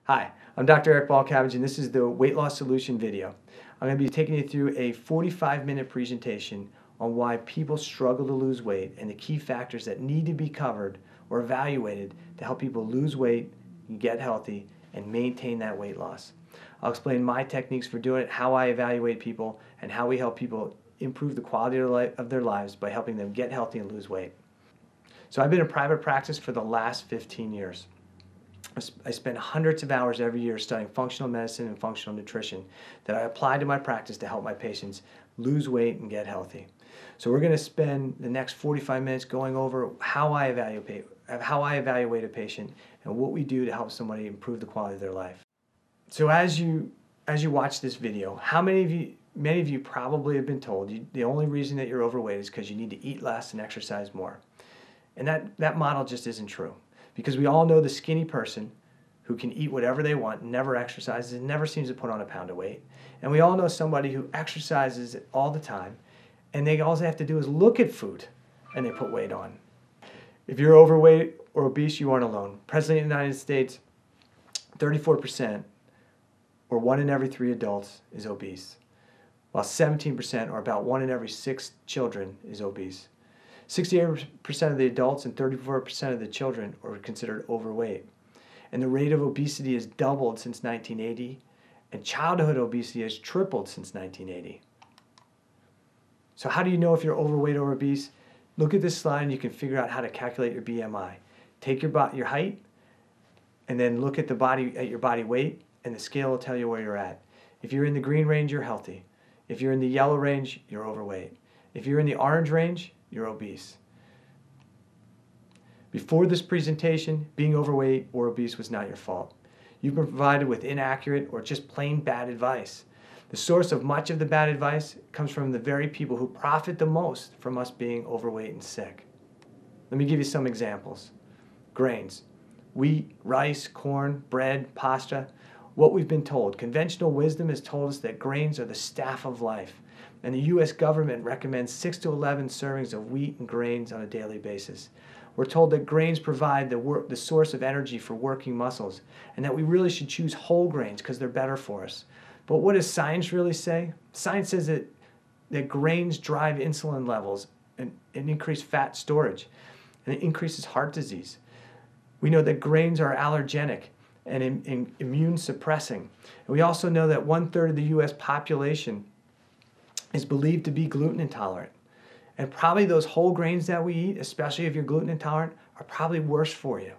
Hi, I'm Dr. Eric Balcavage, and this is the Weight Loss Solution video. I'm going to be taking you through a 45-minute presentation on why people struggle to lose weight and the key factors that need to be covered or evaluated to help people lose weight, get healthy, and maintain that weight loss. I'll explain my techniques for doing it, how I evaluate people, and how we help people improve the quality of their lives by helping them get healthy and lose weight. So I've been in private practice for the last 15 years. I spend hundreds of hours every year studying functional medicine and functional nutrition that I apply to my practice to help my patients lose weight and get healthy. So we're going to spend the next 45 minutes going over how I evaluate a patient and what we do to help somebody improve the quality of their life. So as you watch this video, many of you probably have been told the only reason that you're overweight is because you need to eat less and exercise more. And that model just isn't true. Because we all know the skinny person who can eat whatever they want, never exercises, and never seems to put on a pound of weight. And we all know somebody who exercises all the time, and all they have to do is look at food, and they put weight on. If you're overweight or obese, you aren't alone. President of the United States, 34%, or 1 in every 3 adults, is obese, while 17%, or about 1 in every 6 children, is obese. 68% of the adults and 34% of the children are considered overweight. And the rate of obesity has doubled since 1980, and childhood obesity has tripled since 1980. So how do you know if you're overweight or obese? Look at this slide and you can figure out how to calculate your BMI. Take your height and then look at your body weight, and the scale will tell you where you're at. If you're in the green range, you're healthy. If you're in the yellow range, you're overweight. If you're in the orange range, you're obese. Before this presentation, being overweight or obese was not your fault. You've been provided with inaccurate or just plain bad advice. The source of much of the bad advice comes from the very people who profit the most from us being overweight and sick. Let me give you some examples. Grains: wheat, rice, corn, bread, pasta. What we've been told, conventional wisdom has told us that grains are the staff of life. And the U.S. government recommends 6 to 11 servings of wheat and grains on a daily basis. We're told that grains provide the source of energy for working muscles, and that we really should choose whole grains because they're better for us. But what does science really say? Science says that grains drive insulin levels and increase fat storage, and it increases heart disease. We know that grains are allergenic and immune suppressing. And we also know that 1/3 of the U.S. population is believed to be gluten intolerant. And probably those whole grains that we eat, especially if you're gluten intolerant, are probably worse for you.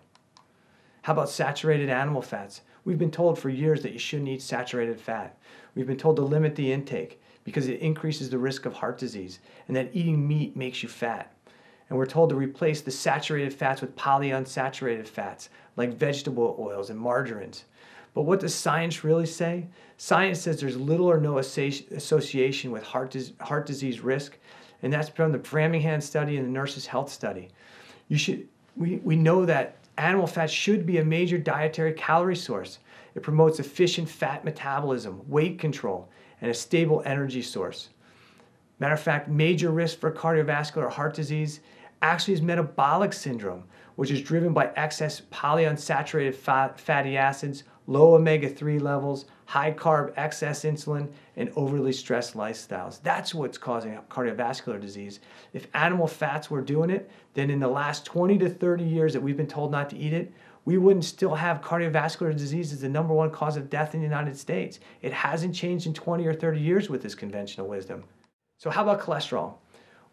How about saturated animal fats? We've been told for years that you shouldn't eat saturated fat. We've been told to limit the intake because it increases the risk of heart disease, and that eating meat makes you fat. And we're told to replace the saturated fats with polyunsaturated fats like vegetable oils and margarines. But what does science really say? Science says there's little or no association with heart disease risk, and that's from the Framingham study and the Nurses' Health study. We know that animal fat should be a major dietary calorie source. It promotes efficient fat metabolism, weight control, and a stable energy source. Matter of fact, major risk for cardiovascular heart disease actually is metabolic syndrome, which is driven by excess polyunsaturated fatty acids, low omega-3 levels, high carb, excess insulin, and overly stressed lifestyles. That's what's causing cardiovascular disease. If animal fats were doing it, then in the last 20 to 30 years that we've been told not to eat it, we wouldn't still have cardiovascular disease as the #1 cause of death in the United States. It hasn't changed in 20 or 30 years with this conventional wisdom. So how about cholesterol?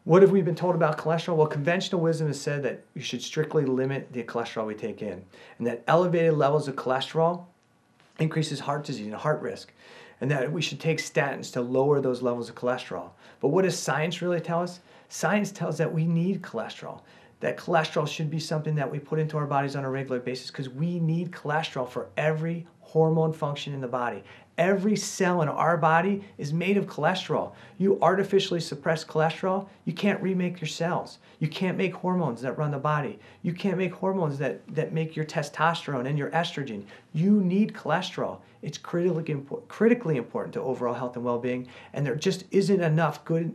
What have we been told about cholesterol? Well, conventional wisdom has said that you should strictly limit the cholesterol we take in, and that elevated levels of cholesterol increases heart disease and heart risk, and that we should take statins to lower those levels of cholesterol. But what does science really tell us? Science tells that we need cholesterol, that cholesterol should be something that we put into our bodies on a regular basis because we need cholesterol for every hormone function in the body. Every cell in our body is made of cholesterol. You artificially suppress cholesterol, you can't remake your cells. You can't make hormones that run the body. You can't make hormones that make your testosterone and your estrogen. You need cholesterol. It's critically important to overall health and well-being, and there just isn't enough good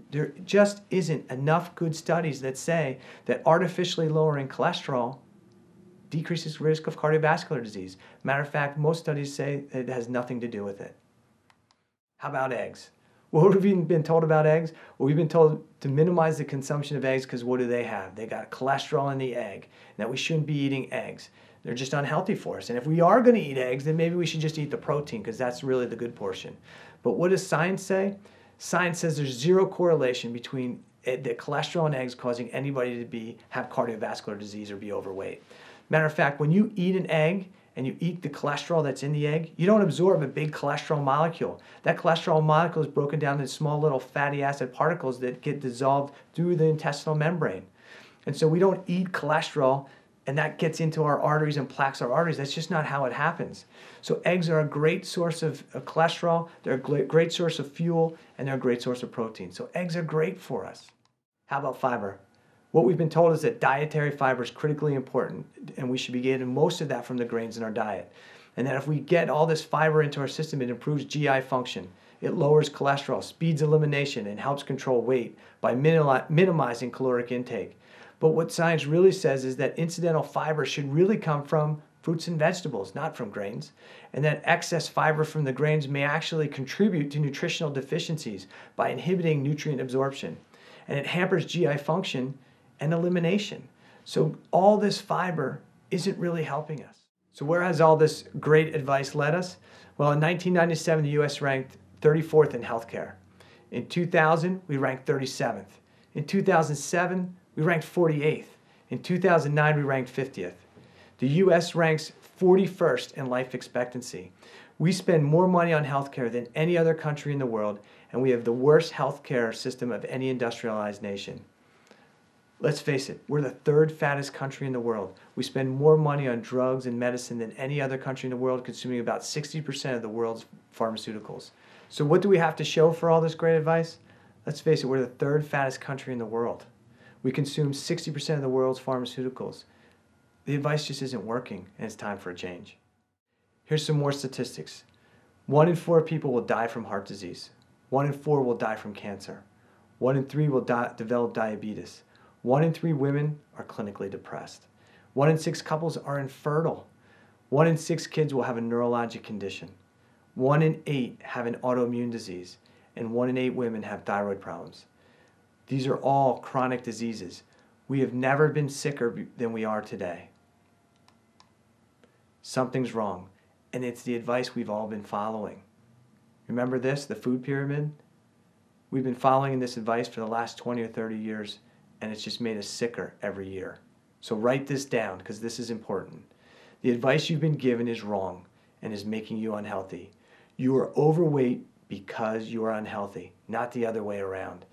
studies that say that artificially lowering cholesterol decreases risk of cardiovascular disease. Matter of fact, most studies say it has nothing to do with it. How about eggs? What have we been told about eggs? Well, we've been told to minimize the consumption of eggs because what do they have? They got cholesterol in the egg, and that we shouldn't be eating eggs. They're just unhealthy for us. And if we are going to eat eggs, then maybe we should just eat the protein because that's really the good portion. But what does science say? Science says there's zero correlation between the cholesterol in eggs causing anybody to have cardiovascular disease or be overweight. Matter of fact, when you eat an egg and you eat the cholesterol that's in the egg, you don't absorb a big cholesterol molecule. That cholesterol molecule is broken down into small little fatty acid particles that get dissolved through the intestinal membrane. And so we don't eat cholesterol and that gets into our arteries and plaques our arteries. That's just not how it happens. So eggs are a great source of cholesterol, they're a great source of fuel, and they're a great source of protein. So eggs are great for us. How about fiber? What we've been told is that dietary fiber is critically important, and we should be getting most of that from the grains in our diet. And that if we get all this fiber into our system, it improves GI function. It lowers cholesterol, speeds elimination, and helps control weight by minimizing caloric intake. But what science really says is that incidental fiber should really come from fruits and vegetables, not from grains. And that excess fiber from the grains may actually contribute to nutritional deficiencies by inhibiting nutrient absorption. And it hampers GI function and elimination. So all this fiber isn't really helping us. So where has all this great advice led us? Well, in 1997, the US ranked 34th in healthcare. In 2000, we ranked 37th. In 2007, we ranked 48th. In 2009, we ranked 50th. The US ranks 41st in life expectancy. We spend more money on healthcare than any other country in the world, and we have the worst healthcare system of any industrialized nation. Let's face it, we're the third fattest country in the world. We spend more money on drugs and medicine than any other country in the world, consuming about 60% of the world's pharmaceuticals. So what do we have to show for all this great advice? Let's face it, we're the third fattest country in the world. We consume 60% of the world's pharmaceuticals. The advice just isn't working, and it's time for a change. Here's some more statistics. 1 in 4 people will die from heart disease. 1 in 4 will die from cancer. 1 in 3 will develop diabetes. 1 in 3 women are clinically depressed. 1 in 6 couples are infertile. 1 in 6 kids will have a neurologic condition. 1 in 8 have an autoimmune disease. And 1 in 8 women have thyroid problems. These are all chronic diseases. We have never been sicker than we are today. Something's wrong, and it's the advice we've all been following. Remember this, the food pyramid? We've been following this advice for the last 20 or 30 years, and it's just made us sicker every year. So write this down, because this is important. The advice you've been given is wrong and is making you unhealthy. You are overweight because you are unhealthy, not the other way around.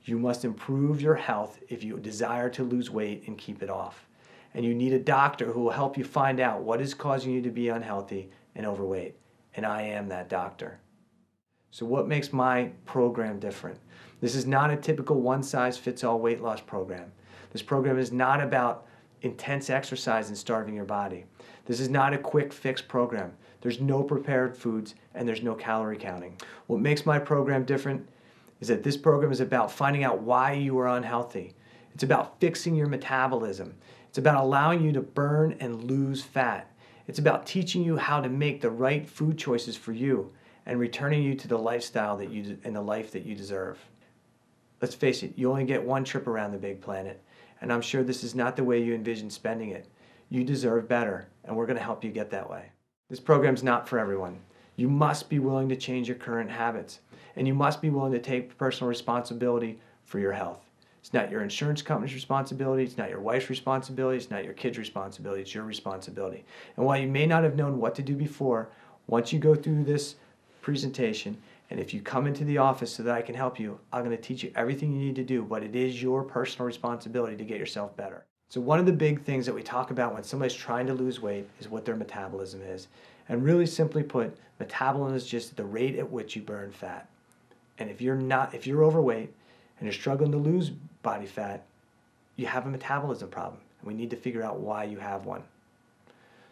You must improve your health if you desire to lose weight and keep it off. And you need a doctor who will help you find out what is causing you to be unhealthy and overweight. And I am that doctor. So what makes my program different? This is not a typical one-size-fits-all weight loss program. This program is not about intense exercise and starving your body. This is not a quick fix program. There's no prepared foods and there's no calorie counting. What makes my program different is that this program is about finding out why you are unhealthy. It's about fixing your metabolism. It's about allowing you to burn and lose fat. It's about teaching you how to make the right food choices for you and returning you to the lifestyle and the life that you deserve. Let's face it, you only get one trip around the big planet, and I'm sure this is not the way you envision spending it. You deserve better, and we're going to help you get that way. This program's not for everyone. You must be willing to change your current habits, and you must be willing to take personal responsibility for your health. It's not your insurance company's responsibility, it's not your wife's responsibility, it's not your kid's responsibility, it's your responsibility. And while you may not have known what to do before, once you go through this presentation, and if you come into the office so that I can help you, I'm going to teach you everything you need to do, but it is your personal responsibility to get yourself better. So one of the big things that we talk about when somebody's trying to lose weight is what their metabolism is. And really simply put, metabolism is just the rate at which you burn fat. And if you're overweight and you're struggling to lose body fat, you have a metabolism problem. And we need to figure out why you have one.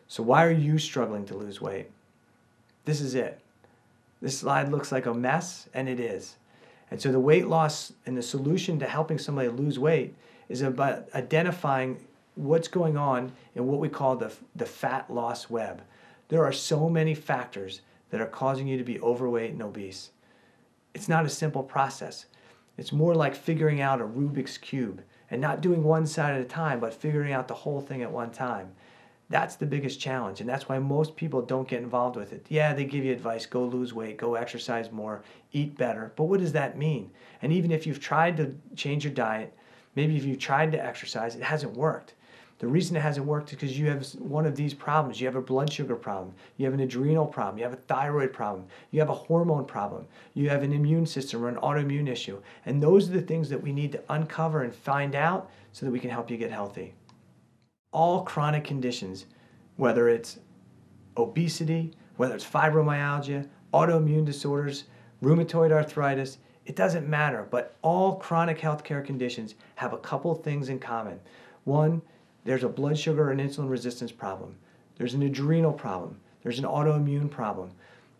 So why are you struggling to lose weight? This is it. This slide looks like a mess, and it is. And so the weight loss and the solution to helping somebody lose weight is about identifying what's going on in what we call the fat loss web. There are so many factors that are causing you to be overweight and obese. It's not a simple process. It's more like figuring out a Rubik's Cube and not doing one side at a time, but figuring out the whole thing at one time. That's the biggest challenge, and that's why most people don't get involved with it. Yeah, they give you advice, go lose weight, go exercise more, eat better, but what does that mean? And even if you've tried to change your diet, maybe if you've tried to exercise, it hasn't worked. The reason it hasn't worked is because you have one of these problems. You have a blood sugar problem, you have an adrenal problem, you have a thyroid problem, you have a hormone problem, you have an immune system or an autoimmune issue. And those are the things that we need to uncover and find out so that we can help you get healthy. All chronic conditions, whether it's obesity, whether it's fibromyalgia, autoimmune disorders, rheumatoid arthritis, it doesn't matter, but all chronic healthcare conditions have a couple things in common. One, there's a blood sugar and insulin resistance problem. There's an adrenal problem. There's an autoimmune problem.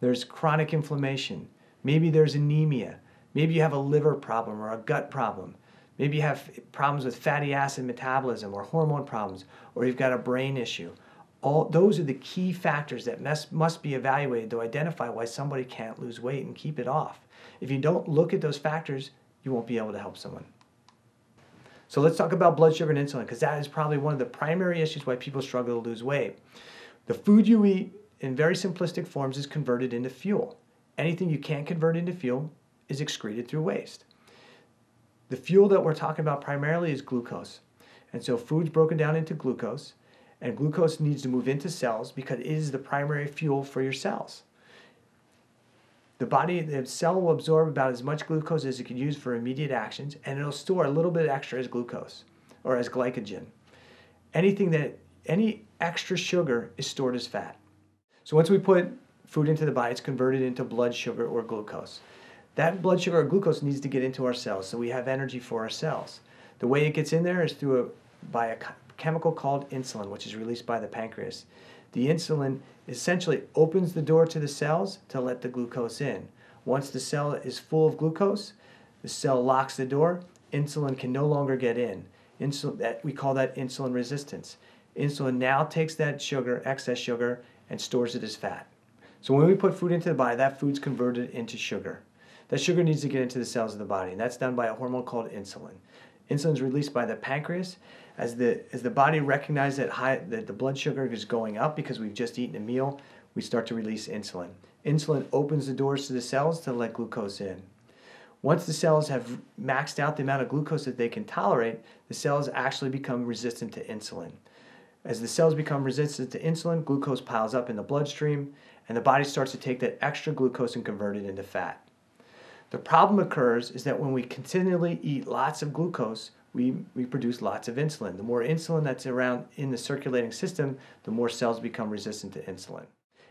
There's chronic inflammation. Maybe there's anemia. Maybe you have a liver problem or a gut problem. Maybe you have problems with fatty acid metabolism or hormone problems, or you've got a brain issue. All those are the key factors that must be evaluated to identify why somebody can't lose weight and keep it off. If you don't look at those factors, you won't be able to help someone. So let's talk about blood sugar and insulin, because that is probably one of the primary issues why people struggle to lose weight. The food you eat, in very simplistic forms, is converted into fuel. Anything you can't convert into fuel is excreted through waste. The fuel that we're talking about primarily is glucose. And so food's broken down into glucose, and glucose needs to move into cells because it is the primary fuel for your cells. The cell will absorb about as much glucose as it can use for immediate actions, and it'll store a little bit extra as glucose or as glycogen. Any extra sugar is stored as fat. So once we put food into the body, it's converted into blood sugar or glucose. That blood sugar or glucose needs to get into our cells so we have energy for our cells. The way it gets in there is by a chemical called insulin, which is released by the pancreas. The insulin essentially opens the door to the cells to let the glucose in. Once the cell is full of glucose, the cell locks the door. Insulin can no longer get in. We call that insulin resistance. Insulin now takes that sugar, excess sugar, and stores it as fat. So when we put food into the body, that food's converted into sugar. That sugar needs to get into the cells of the body, and that's done by a hormone called insulin. Insulin is released by the pancreas. As the body recognizes that the blood sugar is going up because we've just eaten a meal, we start to release insulin. Insulin opens the doors to the cells to let glucose in. Once the cells have maxed out the amount of glucose that they can tolerate, the cells actually become resistant to insulin. As the cells become resistant to insulin, glucose piles up in the bloodstream, and the body starts to take that extra glucose and convert it into fat. The problem occurs is that when we continually eat lots of glucose, we produce lots of insulin. The more insulin that's around in the circulating system, the more cells become resistant to insulin.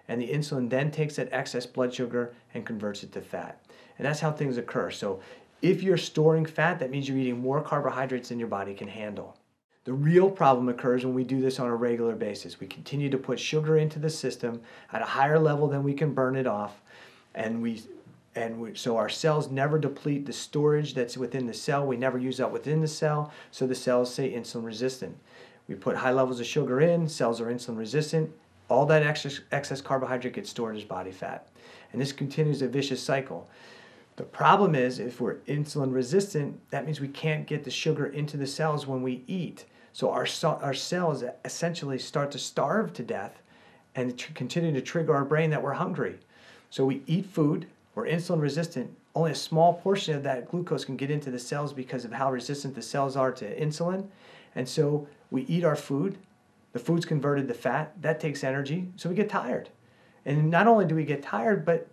And the insulin then takes that excess blood sugar and converts it to fat. And that's how things occur. So if you're storing fat, that means you're eating more carbohydrates than your body can handle. The real problem occurs when we do this on a regular basis. We continue to put sugar into the system at a higher level than we can burn it off, so our cells never deplete the storage that's within the cell. We never use that within the cell, so the cells stay insulin resistant. We put high levels of sugar in, cells are insulin resistant. All that excess carbohydrate gets stored as body fat. And this continues a vicious cycle. The problem is, if we're insulin resistant, that means we can't get the sugar into the cells when we eat. So our cells essentially start to starve to death and continue to trigger our brain that we're hungry. So we eat food, we're insulin resistant, only a small portion of that glucose can get into the cells because of how resistant the cells are to insulin. And so we eat our food, the food's converted to fat, that takes energy, so we get tired. And not only do we get tired, but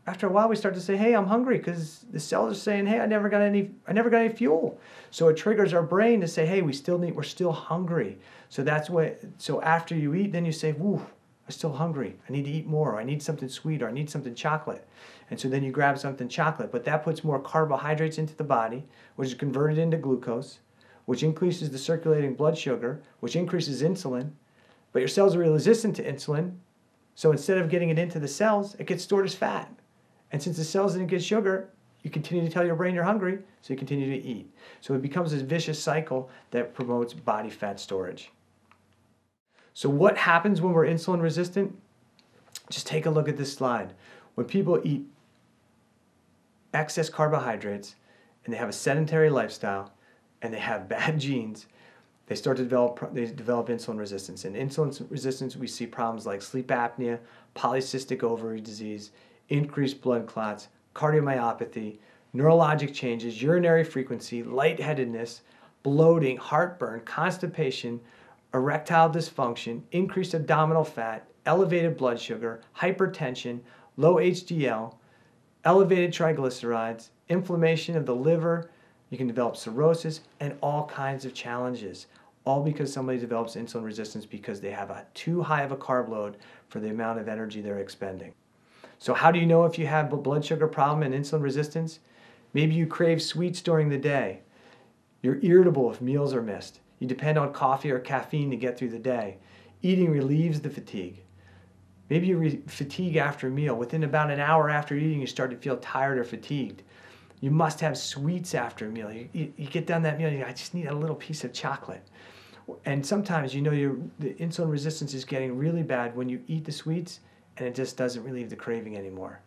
after a while we start to say, hey, I'm hungry, because the cells are saying, hey, I never got any fuel. So it triggers our brain to say, hey, we're still hungry. So after you eat, then you say, woo, I'm still hungry. I need to eat more. Or I need something sweet, or I need something chocolate. And so then you grab something chocolate, but that puts more carbohydrates into the body, which is converted into glucose, which increases the circulating blood sugar, which increases insulin, but your cells are resistant to insulin, so instead of getting it into the cells, it gets stored as fat. And since the cells didn't get sugar, you continue to tell your brain you're hungry, so you continue to eat. So it becomes this vicious cycle that promotes body fat storage. So what happens when we're insulin resistant? Just take a look at this slide. When people eat excess carbohydrates and they have a sedentary lifestyle and they have bad genes, they develop insulin resistance. In insulin resistance, we see problems like sleep apnea, polycystic ovary disease, increased blood clots, cardiomyopathy, neurologic changes, urinary frequency, lightheadedness, bloating, heartburn, constipation, erectile dysfunction, increased abdominal fat, elevated blood sugar, hypertension, low HDL, elevated triglycerides, inflammation of the liver. You can develop cirrhosis and all kinds of challenges, all because somebody develops insulin resistance because they have too high of a carb load for the amount of energy they're expending. So how do you know if you have a blood sugar problem and insulin resistance? Maybe you crave sweets during the day. You're irritable if meals are missed. You depend on coffee or caffeine to get through the day. Eating relieves the fatigue. Maybe you fatigue after a meal. Within about an hour after eating, you start to feel tired or fatigued. You must have sweets after a meal. You get done that meal, I just need a little piece of chocolate. And sometimes, the insulin resistance is getting really bad when you eat the sweets and it just doesn't relieve the craving anymore.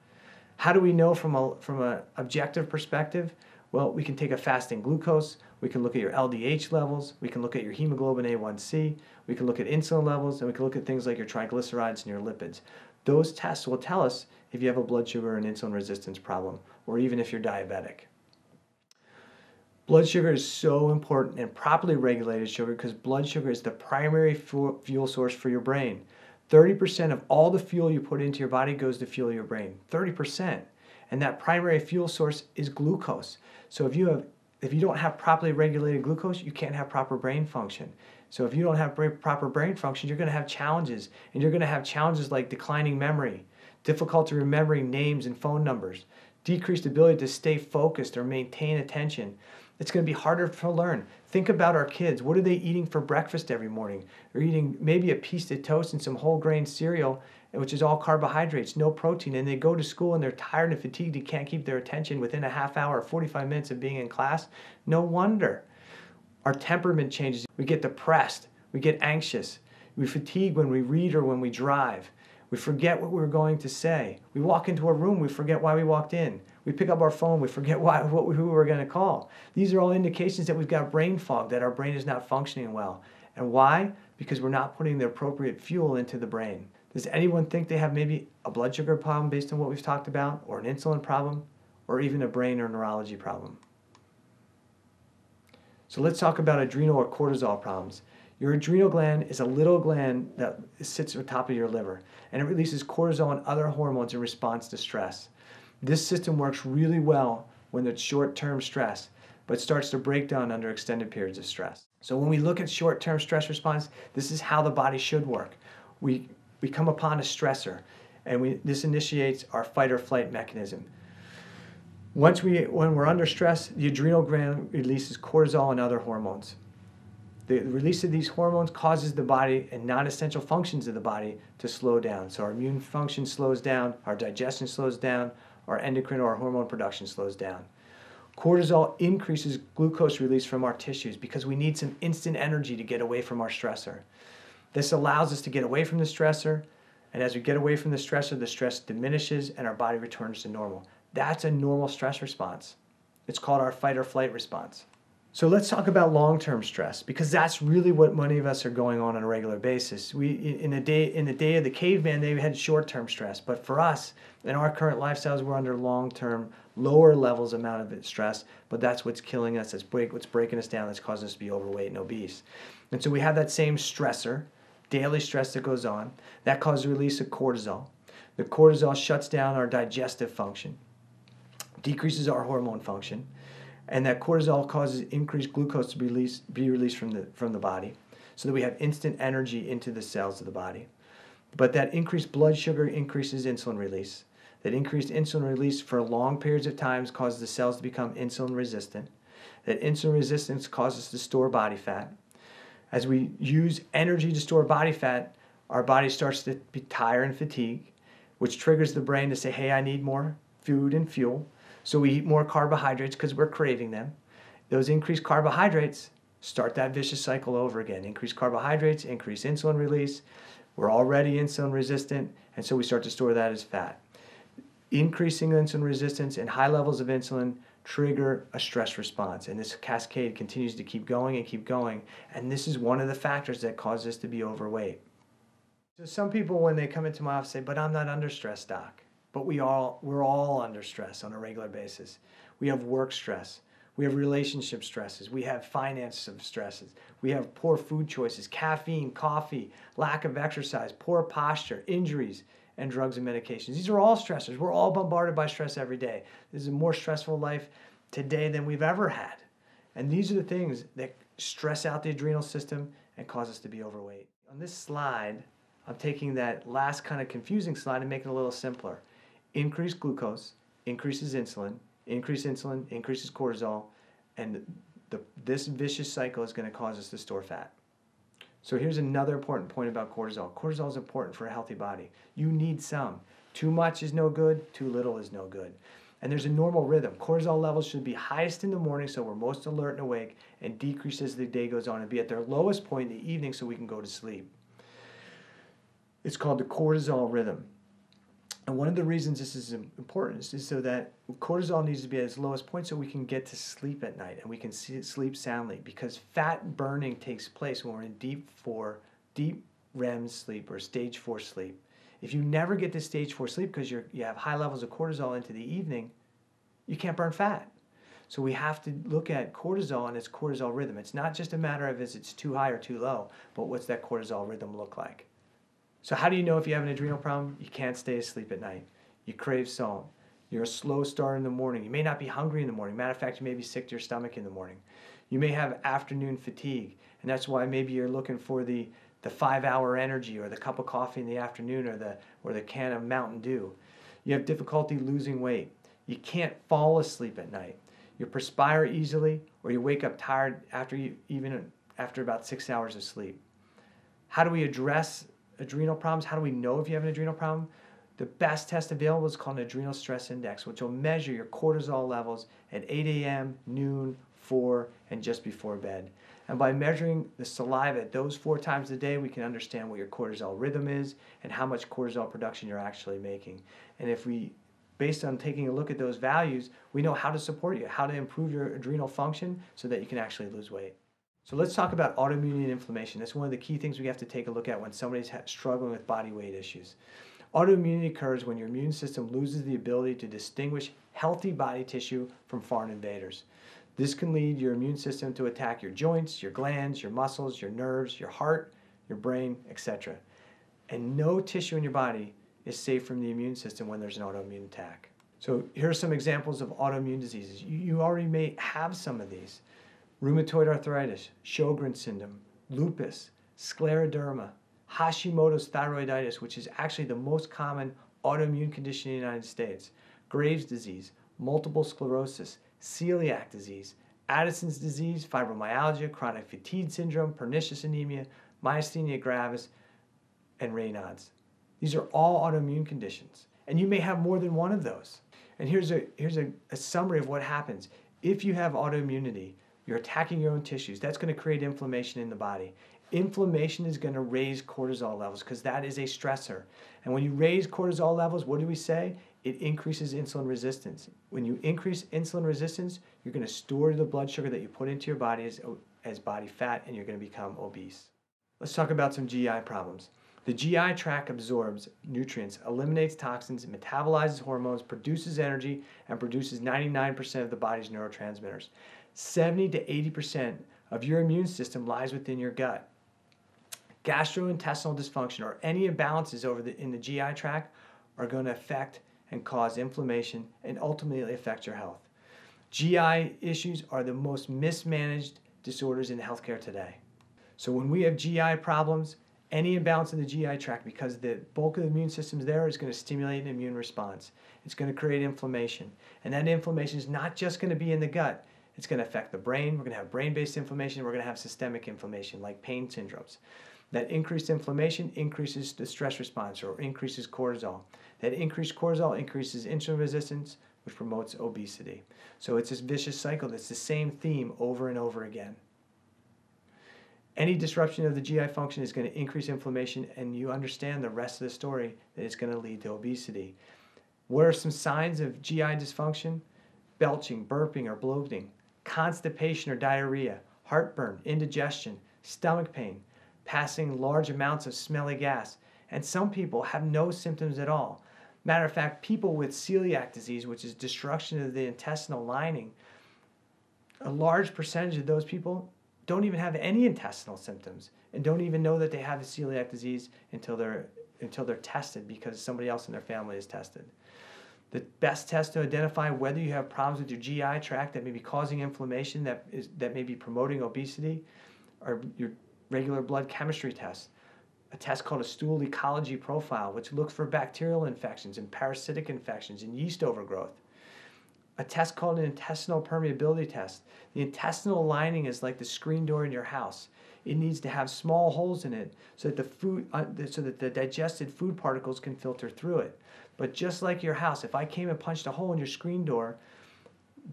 How do we know from an objective perspective? Well, we can take a fasting glucose, we can look at your LDH levels, we can look at your hemoglobin A1C, we can look at insulin levels, and we can look at things like your triglycerides and your lipids. Those tests will tell us if you have a blood sugar and insulin resistance problem, or even if you're diabetic. Blood sugar is so important, and properly regulated sugar, because blood sugar is the primary fuel source for your brain. 30% of all the fuel you put into your body goes to fuel your brain. 30%. And that primary fuel source is glucose. So if you don't have properly regulated glucose, you can't have proper brain function. So if you don't have proper brain function, you're going to have challenges. And you're going to have challenges like declining memory, difficulty remembering names and phone numbers, decreased ability to stay focused or maintain attention. It's going to be harder to learn. Think about our kids. What are they eating for breakfast every morning? They're eating maybe a piece of toast and some whole grain cereal, which is all carbohydrates, no protein. And they go to school and they're tired and fatigued. You can't keep their attention within a half hour or 45 minutes of being in class. No wonder. Our temperament changes. We get depressed. We get anxious. We fatigue when we read or when we drive. We forget what we were going to say. We walk into a room, we forget why we walked in. We pick up our phone, we forget who we were going to call. These are all indications that we've got brain fog, that our brain is not functioning well. And why? Because we're not putting the appropriate fuel into the brain. Does anyone think they have maybe a blood sugar problem based on what we've talked about, or an insulin problem, or even a brain or neurology problem? So let's talk about adrenal or cortisol problems. Your adrenal gland is a little gland that sits on top of your liver, and it releases cortisol and other hormones in response to stress. This system works really well when it's short-term stress, but starts to break down under extended periods of stress. So when we look at short-term stress response, this is how the body should work. We come upon a stressor, and this initiates our fight or flight mechanism. When we're under stress, the adrenal gland releases cortisol and other hormones. The release of these hormones causes the body and non-essential functions of the body to slow down. So our immune function slows down, our digestion slows down, our endocrine or our hormone production slows down. Cortisol increases glucose release from our tissues because we need some instant energy to get away from our stressor. This allows us to get away from the stressor, and as we get away from the stressor, the stress diminishes and our body returns to normal. That's a normal stress response. It's called our fight or flight response. So let's talk about long-term stress, because that's really what many of us are going on a regular basis. In the day of the caveman, they had short-term stress, but for us, in our current lifestyles, we're under long-term, lower levels amount of stress, but that's what's killing us, that's what's breaking us down, that's causing us to be overweight and obese. And so we have that same stressor, daily stress that goes on, that causes the release of cortisol. The cortisol shuts down our digestive function, decreases our hormone function, and that cortisol causes increased glucose to be released from the body, so that we have instant energy into the cells of the body. But that increased blood sugar increases insulin release. That increased insulin release for long periods of time causes the cells to become insulin resistant. That insulin resistance causes us to store body fat. As we use energy to store body fat, our body starts to be tired and fatigued, which triggers the brain to say, hey, I need more food and fuel. So we eat more carbohydrates because we're craving them. Those increased carbohydrates Start that vicious cycle over again. Increase carbohydrates, increase insulin release. We're already insulin resistant, and so we start to store that as fat. Increasing insulin resistance and high levels of insulin trigger a stress response, and this cascade continues to keep going and keep going, and this is one of the factors that causes us to be overweight. So some people, when they come into my office, say, but I'm not under stress, doc. But we're all under stress on a regular basis. We have work stress. We have relationship stresses. We have finance stresses. We have poor food choices, caffeine, coffee, lack of exercise, poor posture, injuries, and drugs and medications. These are all stressors. We're all bombarded by stress every day. This is a more stressful life today than we've ever had. And these are the things that stress out the adrenal system and cause us to be overweight. On this slide, I'm taking that last kind of confusing slide and making it a little simpler. Increased glucose increases insulin, increases cortisol, and this vicious cycle is going to cause us to store fat. So here's another important point about cortisol. Cortisol is important for a healthy body. You need some. Too much is no good, too little is no good. And there's a normal rhythm. Cortisol levels should be highest in the morning, so we're most alert and awake, and decrease as the day goes on, and be at their lowest point in the evening so we can go to sleep. It's called the cortisol rhythm. And one of the reasons this is important is so that cortisol needs to be at its lowest point so we can get to sleep at night and we can sleep soundly, because fat burning takes place when we're in deep REM sleep or stage 4 sleep. If you never get to stage 4 sleep because you have high levels of cortisol into the evening, you can't burn fat. So we have to look at cortisol and its cortisol rhythm. It's not just a matter of is it's too high or too low, but what's that cortisol rhythm look like? So how do you know if you have an adrenal problem? You can't stay asleep at night. You crave salt. You're a slow starter in the morning. You may not be hungry in the morning. Matter of fact, you may be sick to your stomach in the morning. You may have afternoon fatigue, and that's why maybe you're looking for the 5-hour energy or the cup of coffee in the afternoon or the can of Mountain Dew. You have difficulty losing weight. You can't fall asleep at night. You perspire easily, or you wake up tired after about 6 hours of sleep. How do we address adrenal problems? How do we know if you have an adrenal problem? The best test available is called an adrenal stress index, which will measure your cortisol levels at 8 a.m., noon, 4, and just before bed. And by measuring the saliva those 4 times a day, we can understand what your cortisol rhythm is and how much cortisol production you're actually making. And if based on taking a look at those values, we know how to support you, how to improve your adrenal function so that you can actually lose weight. So let's talk about autoimmunity and inflammation. That's one of the key things we have to take a look at when somebody's struggling with body weight issues. Autoimmunity occurs when your immune system loses the ability to distinguish healthy body tissue from foreign invaders. This can lead your immune system to attack your joints, your glands, your muscles, your nerves, your heart, your brain, etc. And no tissue in your body is safe from the immune system when there's an autoimmune attack. So here are some examples of autoimmune diseases. You already may have some of these. Rheumatoid arthritis, Sjogren's syndrome, lupus, scleroderma, Hashimoto's thyroiditis, which is actually the most common autoimmune condition in the United States, Graves' disease, multiple sclerosis, celiac disease, Addison's disease, fibromyalgia, chronic fatigue syndrome, pernicious anemia, myasthenia gravis, and Raynaud's. These are all autoimmune conditions, and you may have more than one of those. And here's a summary of what happens. If you have autoimmunity, you're attacking your own tissues. That's going to create inflammation in the body. Inflammation is going to raise cortisol levels because that is a stressor. And when you raise cortisol levels, what do we say? It increases insulin resistance. When you increase insulin resistance, you're going to store the blood sugar that you put into your body as body fat, and you're going to become obese. Let's talk about some GI problems. The GI tract absorbs nutrients, eliminates toxins, metabolizes hormones, produces energy, and produces 99% of the body's neurotransmitters. 70 to 80% of your immune system lies within your gut. Gastrointestinal dysfunction or any imbalances in the GI tract are going to affect and cause inflammation and ultimately affect your health. GI issues are the most mismanaged disorders in healthcare today. So when we have GI problems, any imbalance in the GI tract, because the bulk of the immune system there, is going to stimulate an immune response. It's going to create inflammation. And that inflammation is not just going to be in the gut. It's going to affect the brain. We're going to have brain-based inflammation. We're going to have systemic inflammation like pain syndromes. That increased inflammation increases the stress response or increases cortisol. That increased cortisol increases insulin resistance, which promotes obesity. So it's this vicious cycle. That's the same theme over and over again. Any disruption of the GI function is going to increase inflammation, and you understand the rest of the story that it's going to lead to obesity. What are some signs of GI dysfunction? Belching, burping, or bloating, constipation or diarrhea, heartburn, indigestion, stomach pain, passing large amounts of smelly gas, and some people have no symptoms at all. Matter of fact, people with celiac disease, which is destruction of the intestinal lining, a large percentage of those people don't even have any intestinal symptoms and don't even know that they have celiac disease until they're tested because somebody else in their family is tested. The best test to identify whether you have problems with your GI tract that may be causing inflammation that may be promoting obesity are your regular blood chemistry tests. A test called a stool ecology profile, which looks for bacterial infections and parasitic infections and yeast overgrowth. A test called an intestinal permeability test. The intestinal lining is like the screen door in your house. It needs to have small holes in it so that the digested food particles can filter through it. But just like your house, if I came and punched a hole in your screen door,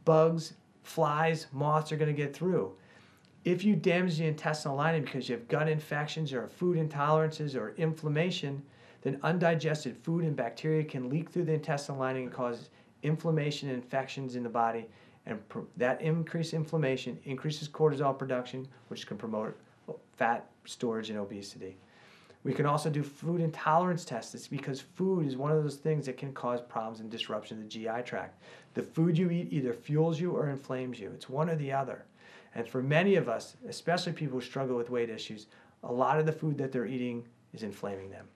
bugs, flies, moths are going to get through. If you damage the intestinal lining because you have gut infections or food intolerances or inflammation, then undigested food and bacteria can leak through the intestinal lining and cause inflammation and infections in the body, and that increased inflammation increases cortisol production, which can promote fat storage and obesity. We can also do food intolerance tests. It's because food is one of those things that can cause problems and disruption of the GI tract. The food you eat either fuels you or inflames you. It's one or the other. And for many of us, especially people who struggle with weight issues, a lot of the food that they're eating is inflaming them.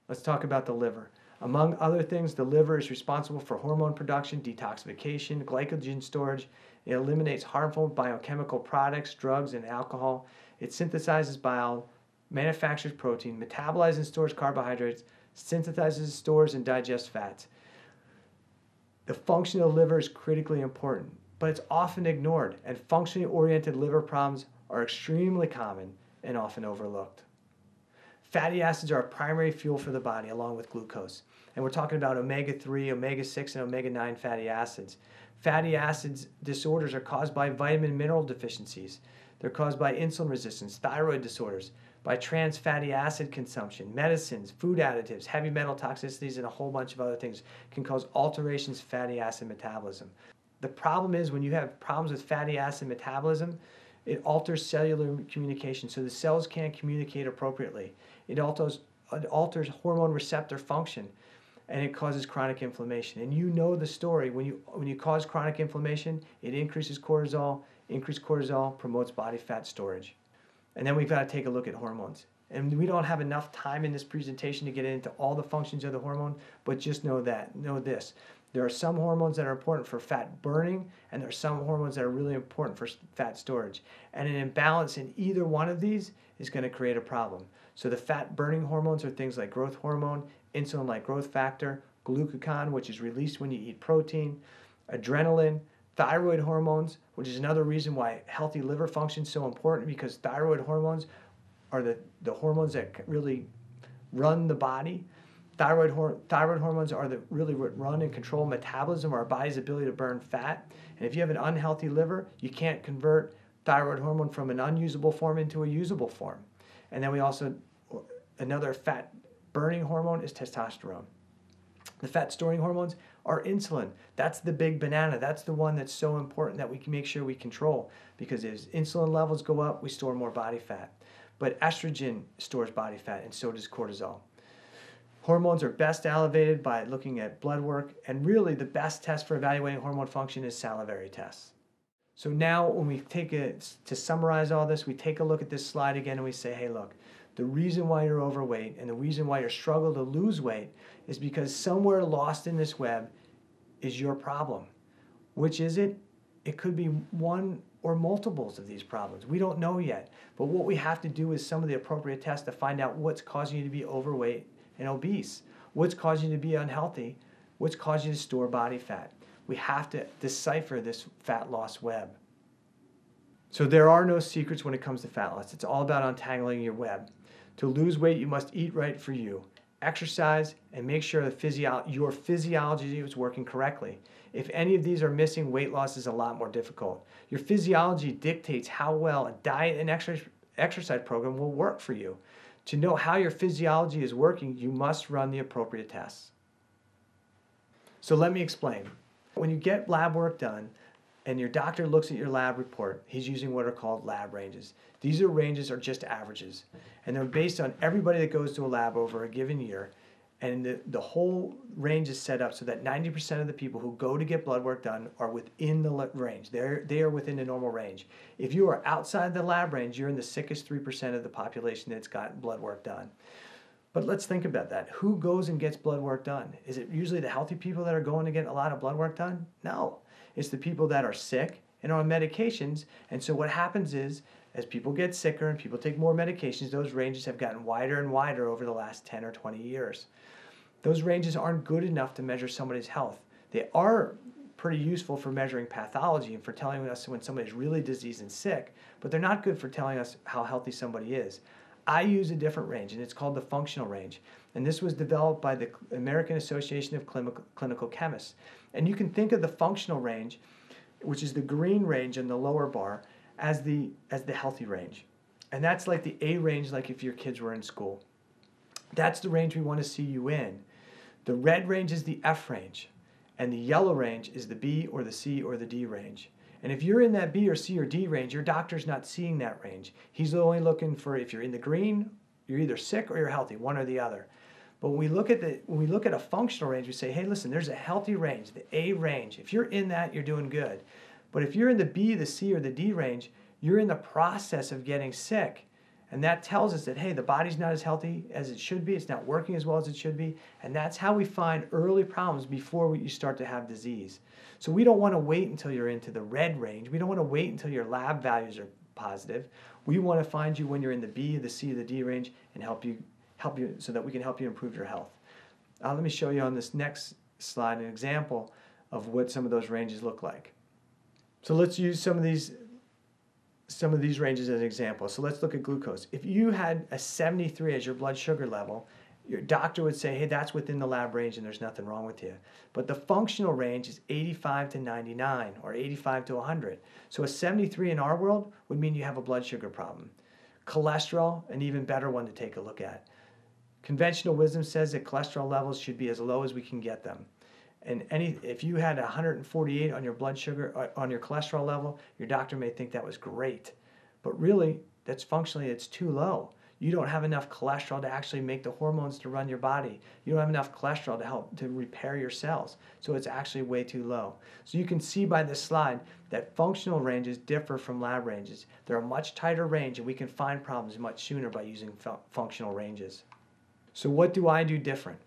Let's talk about the liver. Among other things, the liver is responsible for hormone production, detoxification, glycogen storage. It eliminates harmful biochemical products, drugs, and alcohol. It synthesizes bile, manufactures protein, metabolizes and stores carbohydrates, synthesizes, stores, and digests fats. The function of the liver is critically important, but it's often ignored, and functionally oriented liver problems are extremely common and often overlooked. Fatty acids are a primary fuel for the body along with glucose. And we're talking about omega-3, omega-6, and omega-9 fatty acids. Fatty acids disorders are caused by vitamin and mineral deficiencies. They're caused by insulin resistance, thyroid disorders, by trans fatty acid consumption, medicines, food additives, heavy metal toxicities, and a whole bunch of other things can cause alterations in fatty acid metabolism. The problem is when you have problems with fatty acid metabolism, it alters cellular communication, so the cells can't communicate appropriately. It alters hormone receptor function, and it causes chronic inflammation. And you know the story. When you cause chronic inflammation, it increases cortisol. Increased cortisol promotes body fat storage. And then we've got to take a look at hormones. And we don't have enough time in this presentation to get into all the functions of the hormone, but just know this. There are some hormones that are important for fat burning, and there are some hormones that are really important for fat storage. And an imbalance in either one of these is going to create a problem. So the fat burning hormones are things like growth hormone, insulin-like growth factor, glucagon, which is released when you eat protein, adrenaline, thyroid hormones, which is another reason why healthy liver function is so important, because thyroid hormones are the hormones that really run the body. Thyroid hormones are really what run and control metabolism, our body's ability to burn fat. And if you have an unhealthy liver, you can't convert thyroid hormone from an unusable form into a usable form. And then another fat burning hormone is testosterone. The fat storing hormones are insulin. That's the big banana. That's the one that's so important that we can make sure we control, because as insulin levels go up, we store more body fat. But estrogen stores body fat, and so does cortisol. Hormones are best elevated by looking at blood work, and really the best test for evaluating hormone function is salivary tests. So now when we to summarize all this, we take a look at this slide again and we say, hey, look, the reason why you're overweight and the reason why you're struggling to lose weight is because somewhere lost in this web is your problem. Which is it? It could be one or multiples of these problems. We don't know yet. But what we have to do is some of the appropriate tests to find out what's causing you to be overweight and obese, what's causing you to be unhealthy, what's causing you to store body fat. We have to decipher this fat loss web. So there are no secrets when it comes to fat loss. It's all about untangling your web. To lose weight, you must eat right for you, exercise, and make sure your physiology is working correctly. If any of these are missing, weight loss is a lot more difficult. Your physiology dictates how well a diet and exercise program will work for you. To know how your physiology is working, you must run the appropriate tests. So let me explain. When you get lab work done and your doctor looks at your lab report, he's using what are called lab ranges. These are ranges are just averages, and they're based on everybody that goes to a lab over a given year. And the whole range is set up so that 90% of the people who go to get blood work done are within the range. They are within the normal range. If you are outside the lab range, you're in the sickest 3% of the population that's got blood work done. But let's think about that. Who goes and gets blood work done? Is it usually the healthy people that are going to get a lot of blood work done? No. It's the people that are sick and are on medications. And so what happens is, as people get sicker and people take more medications, those ranges have gotten wider and wider over the last 10 or 20 years. Those ranges aren't good enough to measure somebody's health. They are pretty useful for measuring pathology and for telling us when somebody's really diseased and sick, but they're not good for telling us how healthy somebody is. I use a different range, and it's called the functional range. And this was developed by the American Association of Clinical Chemists. And you can think of the functional range, which is the green range in the lower bar, as the healthy range. And that's like the A range, like if your kids were in school. That's the range we want to see you in. The red range is the F range, and the yellow range is the B or the C or the D range. And if you're in that B or C or D range, your doctor's not seeing that range. He's only looking for, if you're in the green, you're either sick or you're healthy, one or the other. But when we look at a functional range, we say, hey, listen, there's a healthy range, the A range. If you're in that, you're doing good. But if you're in the B, the C, or the D range, you're in the process of getting sick. And that tells us that, hey, the body's not as healthy as it should be. It's not working as well as it should be. And that's how we find early problems before you start to have disease. So we don't want to wait until you're into the red range. We don't want to wait until your lab values are positive. We want to find you when you're in the B, the C, the D range and help you so that we can help you improve your health. Let me show you on this next slide an example of what some of those ranges look like. So let's use some of these ranges as an example. So let's look at glucose. If you had a 73 as your blood sugar level, your doctor would say, hey, that's within the lab range and there's nothing wrong with you. But the functional range is 85 to 99 or 85 to 100. So a 73 in our world would mean you have a blood sugar problem. Cholesterol, an even better one to take a look at. Conventional wisdom says that cholesterol levels should be as low as we can get them. And if you had 148 on your blood sugar, on your cholesterol level, your doctor may think that was great. But really, that's functionally, it's too low. You don't have enough cholesterol to actually make the hormones to run your body. You don't have enough cholesterol to help to repair your cells. So it's actually way too low. So you can see by this slide that functional ranges differ from lab ranges. They're a much tighter range, and we can find problems much sooner by using functional ranges. So what do I do different?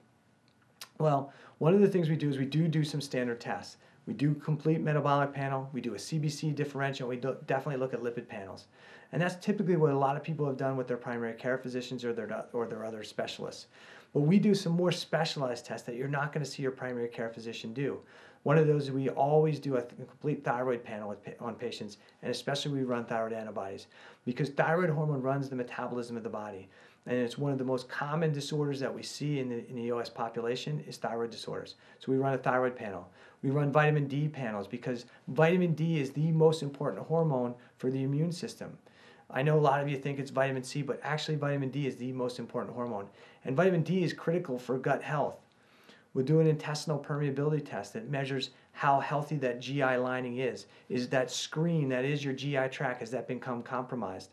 Well, one of the things we do is we do some standard tests. We do complete metabolic panel, we do a CBC differential, we definitely look at lipid panels. And that's typically what a lot of people have done with their primary care physicians or their other specialists. But we do some more specialized tests that you're not going to see your primary care physician do. One of those is we always do a complete thyroid panel on patients, and especially we run thyroid antibodies, because thyroid hormone runs the metabolism of the body. And it's one of the most common disorders that we see in the US population is thyroid disorders. So we run a thyroid panel. We run vitamin D panels because vitamin D is the most important hormone for the immune system. I know a lot of you think it's vitamin C, but actually vitamin D is the most important hormone. And vitamin D is critical for gut health. We'll do an intestinal permeability test that measures how healthy that GI lining is. Is that screen, that is your GI tract, has that become compromised?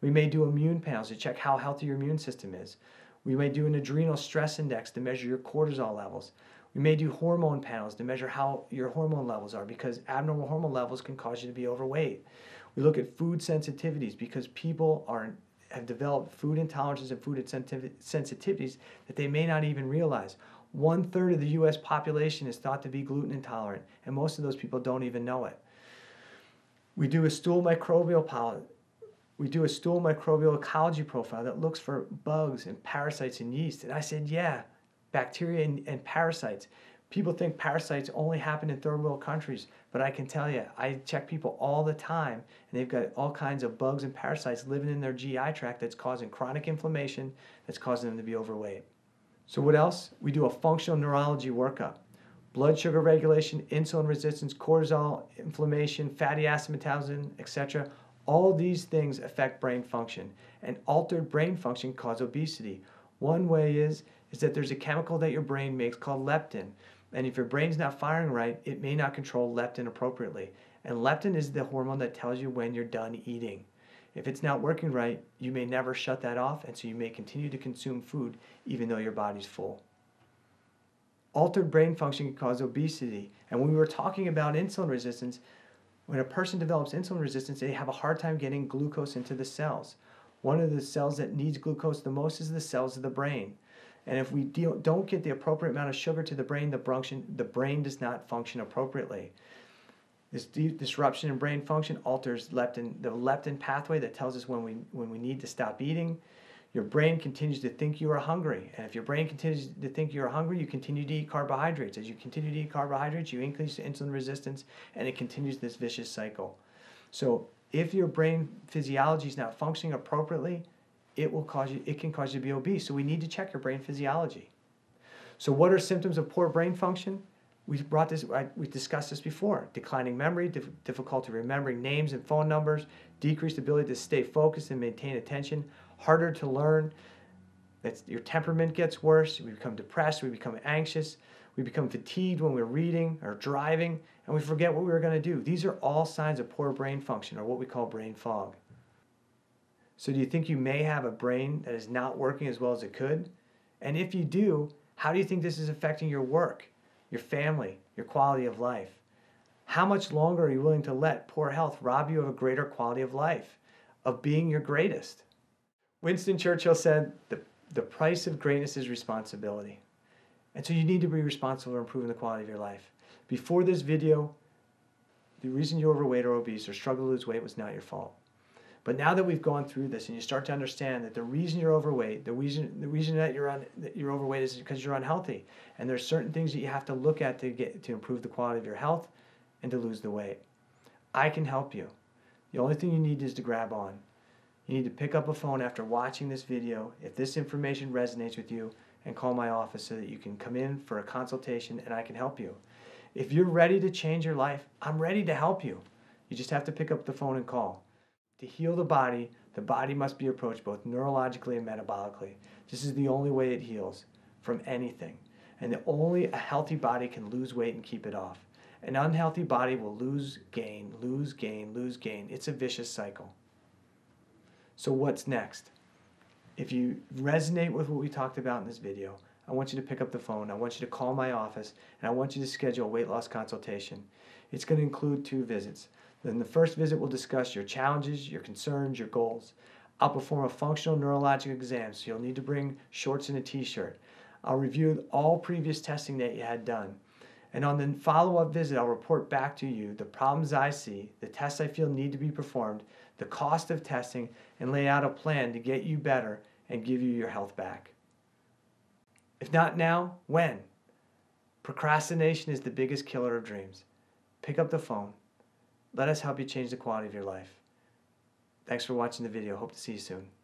We may do immune panels to check how healthy your immune system is. We may do an adrenal stress index to measure your cortisol levels. We may do hormone panels to measure how your hormone levels are, because abnormal hormone levels can cause you to be overweight. We look at food sensitivities because people have developed food intolerances and food sensitivities that they may not even realize. 1/3 of the US population is thought to be gluten intolerant, and most of those people don't even know it. We do a stool microbial ecology profile that looks for bugs and parasites and yeast. And I said, yeah, bacteria and parasites. People think parasites only happen in third world countries, but I can tell you, I check people all the time, and they've got all kinds of bugs and parasites living in their GI tract that's causing chronic inflammation, that's causing them to be overweight. So what else? We do a functional neurology workup. Blood sugar regulation, insulin resistance, cortisol, inflammation, fatty acid metabolism, etc. All these things affect brain function, and altered brain function cause obesity. One way is that there's a chemical that your brain makes called leptin, and if your brain's not firing right, it may not control leptin appropriately. And leptin is the hormone that tells you when you're done eating. If it's not working right, you may never shut that off, and so you may continue to consume food even though your body's full. Altered brain function can cause obesity, and when we were talking about insulin resistance, when a person develops insulin resistance, they have a hard time getting glucose into the cells. One of the cells that needs glucose the most is the cells of the brain. And if we don't get the appropriate amount of sugar to the brain, the brain does not function appropriately. This disruption in brain function alters the leptin pathway that tells us when we need to stop eating. Your brain continues to think you are hungry. And if your brain continues to think you are hungry, you continue to eat carbohydrates. As you continue to eat carbohydrates, you increase insulin resistance, and it continues this vicious cycle. So if your brain physiology is not functioning appropriately, it can cause you to be obese. So we need to check your brain physiology. So what are symptoms of poor brain function? We discussed this before. Declining memory, difficulty remembering names and phone numbers, decreased ability to stay focused and maintain attention, harder to learn. Your temperament gets worse. We become depressed. We become anxious. We become fatigued when we're reading or driving, and we forget what we were going to do. These are all signs of poor brain function, or what we call brain fog. So do you think you may have a brain that is not working as well as it could? And if you do, how do you think this is affecting your work, your family, your quality of life? How much longer are you willing to let poor health rob you of a greater quality of life, of being your greatest? Winston Churchill said, the price of greatness is responsibility. And so you need to be responsible for improving the quality of your life. Before this video, the reason you're overweight or obese or struggle to lose weight was not your fault. But now that we've gone through this and you start to understand that the reason you're overweight, the reason that you're overweight is because you're unhealthy. And there's certain things that you have to look at to improve the quality of your health and to lose the weight. I can help you. The only thing you need is to grab on. You need to pick up a phone after watching this video if this information resonates with you, and call my office so that you can come in for a consultation and I can help you. If you're ready to change your life, I'm ready to help you. You just have to pick up the phone and call. To heal the body must be approached both neurologically and metabolically. This is the only way it heals from anything. And only a healthy body can lose weight and keep it off. An unhealthy body will lose, gain, lose, gain, lose, gain. It's a vicious cycle. So what's next? If you resonate with what we talked about in this video, I want you to pick up the phone. I want you to call my office, and I want you to schedule a weight loss consultation. It's going to include 2 visits. Then the first visit will discuss your challenges, your concerns, your goals. I'll perform a functional neurologic exam, so you'll need to bring shorts and a t-shirt. I'll review all previous testing that you had done. And on the follow-up visit, I'll report back to you the problems I see, the tests I feel need to be performed, the cost of testing, and lay out a plan to get you better and give you your health back. If not now, when? Procrastination is the biggest killer of dreams. Pick up the phone. Let us help you change the quality of your life. Thanks for watching the video. Hope to see you soon.